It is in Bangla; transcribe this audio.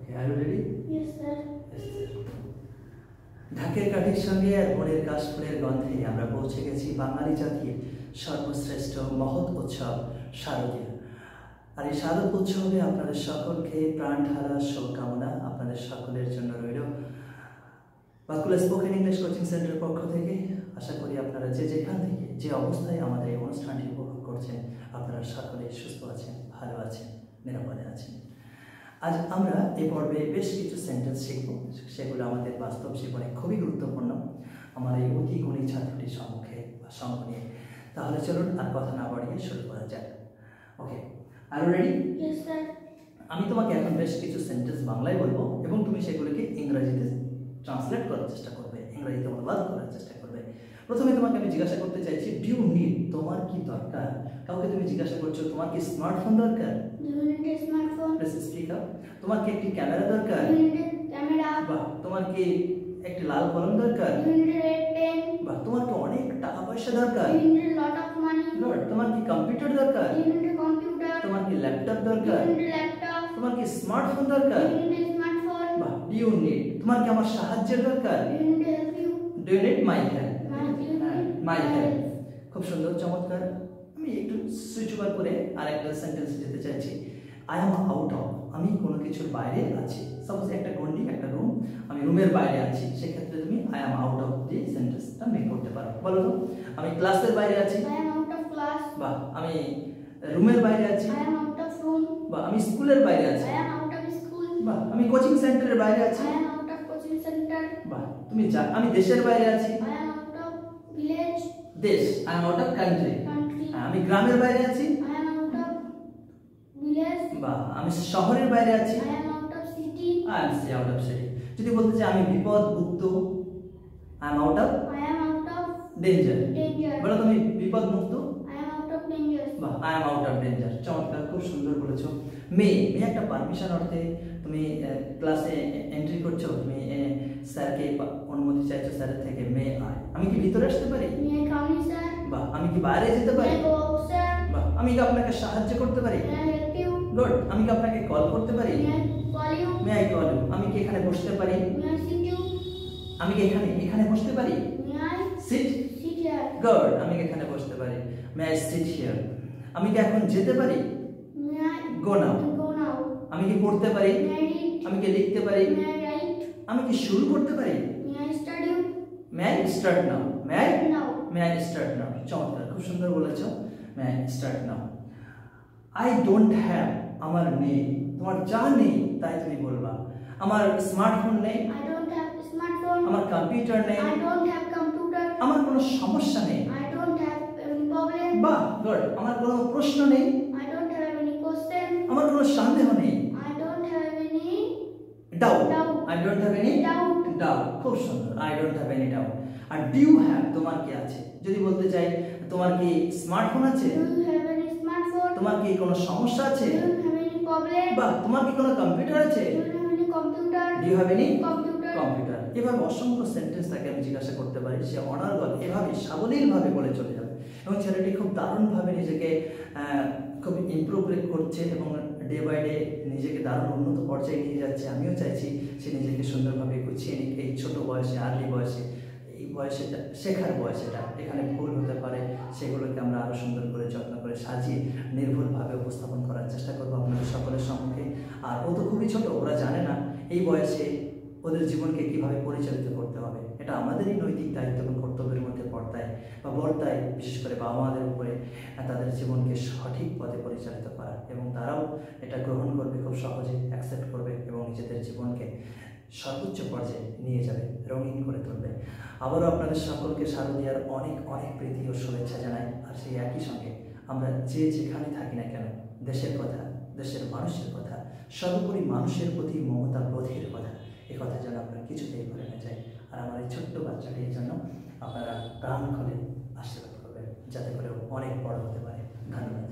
Okay, are you ready? Yes, sir. Yes, sir. ঢাকের কাঠির সঙ্গে আর বনের কাশফুলের গন্ধে আমরা পৌঁছে গেছি বাঙালি জাতির সর্বশ্রেষ্ঠ মহৎ উৎসব শারদীয়া। আর এই শারদ উৎসবে আপনাদের সকলকে প্রাণ ঢালা শুভকামনা আপনাদের সকলের জন্য রইল বাঁকুড়া স্পোকেন ইংলিশ কোচিং সেন্টারের পক্ষ থেকে। আশা করি আপনারা যে যেখান থেকে যে অবস্থায় আমাদের এই অনুষ্ঠানটি উপভোগ করছেন আপনারা সকলেই সুস্থ আছেন, ভালো আছেন, নিরাপদে আছেন। আজ আমরা এই পর্বে বেশ কিছু সেন্টেন্স শিখব, সেগুলো আমাদের বাস্তব জীবনে খুবই গুরুত্বপূর্ণ আমার এই অতি গুণী ছাত্রটির সম্মুখে বা সঙ্গ নিয়ে। তাহলে চলুন আর কথা না বাড়িয়ে শুরু করা যাক। ওকে, আর রেডি? Yes, sir. আমি তোমাকে এখন বেশ কিছু সেন্টেন্স বাংলায় বলবো এবং তুমি সেগুলোকে ইংরেজিতে ট্রান্সলেট করার চেষ্টা করবে, ইংরেজিতে অনুবাদ করার চেষ্টা করবে। প্রথমে তোমাকে আমি জিজ্ঞাসা করতে চাইছি, ডু ইউ নিড, তোমার কি দরকার? কাউকে তুমি জিজ্ঞাসা করছো তোমার কি স্মার্টফোন দরকার? Do you need a smartphone? Press speak up. তোমার কি একটি ক্যামেরা দরকার? Do you need a camera? বাহ। তোমার কি একটি লাল কলম দরকার? Do you need a red pen? বাহ। তোমার কি অনেক টাকা পয়সা দরকার? Do you need a lot of money? Good. তোমার কি কম্পিউটার দরকার? Do you need a computer? তোমার কি ল্যাপটপ Do দরকার? you need a laptop? তোমার কি স্মার্টফোন দরকার? Do you need a smartphone? বাহ। ডু ইউ নিড, তোমার কি আমার সাহায্যের দরকার? Do you need to help you? Do you need my help? Do you need my help. খুব সুন্দর, চমৎকার। আমি একটু সুইচ ওভার করে আরেকটা সেন্টেন্সে যেতে চাইছি। আই এম আউট অফ, আমি কোনো কিছুর বাইরে আছি। সাপোজ একটা গন্ডি, একটা রুম, আমি রুমের বাইরে আছি, সেক্ষেত্রে তুমি I am out of the সেন্টেন্সটা মেক করতে পারো। বলো তো, আমি ক্লাসের বাইরে আছি। I am out of class. বা আমি রুমের বাইরে আছি। I am out of room. বা আমি স্কুলের বাইরে আছি। I am out of school. বা আমি কোচিং সেন্টারের বাইরে আছি। I am out of coaching center. বা তুমি আমি দেশের বাইরে আছি। I am out of village. দেশ, I am out of country. Country. আমি গ্রামের বাইরে আছি। I am out of village. বা আমি শহরের বাইরে আছি। I am out of city. I am out of city. যদি বলতে চাই আমি বিপদমুক্ত, I am out of I am out of danger. danger. বলো তুমি বিপদমুক্ত। I am out of danger. বা I am out of danger. চমৎকার, খুব সুন্দর বলেছো। মে একটা পারমিশন অর্থে তুমি ক্লাসে এন্ট্রি করছো, তুমি স্যারকে অনুমতি চাইছো স্যারের থেকে, মে আই, আমি কি ভিতরে আসতে পারি? May I come in, sir? বা আমি কি বাইরে যেতে পারি? May I go out, sir? বা আমি কি আপনাকে সাহায্য করতে পারি? May I help you? Good. আমি কি আপনাকে কল করতে পারি? May I call you? May I call you. আমি কি এখানে বসতে পারি? May I sit you? আমি কি এখানে বসতে পারি? May I sit. sit here? গুড। আমি এখানে বসতে পারি, মে আই সিট হিয়ার। আমি কি এখন যেতে পারি? May I go now. go now? আমি কি পড়তে পারি? May I read? আমি কি লিখতে পারি? May I write? আমি কি শুরু করতে পারি? May I study? May I start now? Now. May I start now. চমৎকার, খুব সুন্দর বলেছো, may I start now. I don't have, আমার নেই। তোমার যা নেই তাই তুমি বলবা। আমার স্মার্টফোন নেই, I don't have smartphone. আমার কম্পিউটার নেই, I don't have computer. আমার কোনো সমস্যা নেই। I don't have any problem. বাহ, গুড। আমার কোনো প্রশ্ন নেই, I don't have any question. আমার কোনো সন্দেহ নেই। I don't have any doubt, Doubt. I don't have any doubt. Doubt. খুব সুন্দর, I don't have any doubt. আর ডু ইউ হ্যাভ, তোমার কি আছে? যদি বলতে চাই তোমার কি স্মার্টফোন আছে? Do you have any smartphone? তোমার কি কোনো সমস্যা আছে? Do you have any problem? বাহ, তোমার কি কোনো কম্পিউটার আছে? Do you have any computer? Do you have any Computer. Computer. এভাবে অসংখ্য সেন্টেন্স তাকে আমি জিজ্ঞাসা করতে পারি, সে অনার্গল এভাবে সাবলীলভাবে বলে চলে যাবে এবং ছেলেটি খুব দারুণভাবে নিজেকে খুব ইমপ্রুভ করছে এবং ডে বাই ডে নিজেকে দারুণ উন্নত পর্যায়ে নিয়ে যাচ্ছে। আমিও চাইছি সে নিজেকে সুন্দরভাবে গুছিয়ে নিক এই ছোট বয়সে, আর্লি বয়সে। এই বয়সেটা শেখার বয়স, এটা এখানে ভুল হতে পারে, সেগুলোকে আমরা আরও সুন্দর করে যত্ন করে সাজিয়ে নির্ভুলভাবে উপস্থাপন করার চেষ্টা করবো আপনাদের সকলের সম্মুখে। আর ও তো খুবই ছোট, ওরা জানে না এই বয়সে ওদের জীবনকে কিভাবে পরিচালিত করতে হবে। এটা আমাদেরই নৈতিক দায়িত্ব এবং কর্তব্যের মধ্যে বর্তায়, বিশেষ করে বাবা মাদের উপরে তাদের জীবনকে সঠিক পথে পরিচালিত করা, এবং তারাও এটা গ্রহণ করবে, খুব সহজে অ্যাকসেপ্ট করবে এবং নিজেদের জীবনকে সর্বোচ্চ পর্যায়ে নিয়ে যাবে, রঙিন করে তুলবে। আবারও আপনাদের সকলকে শারদীয়ার অনেক অনেক প্রীতি ও শুভেচ্ছা জানাই। আর সেই একই সঙ্গে আমরা যে যেখানে থাকি না কেন, দেশের কথা, দেশের মানুষের কথা, সর্বোপরি মানুষের প্রতি মমতা বোধের কথা, এ কথা যেন আপনারা কিছুতেই ভুলে না যায়। আর আমার এই ছোট্ট বাচ্চাটির জন্য আপনারা প্রাণ খুলে আশীর্বাদ করবেন, যাতে করে অনেক বড় হতে পারে। ধন্যবাদ।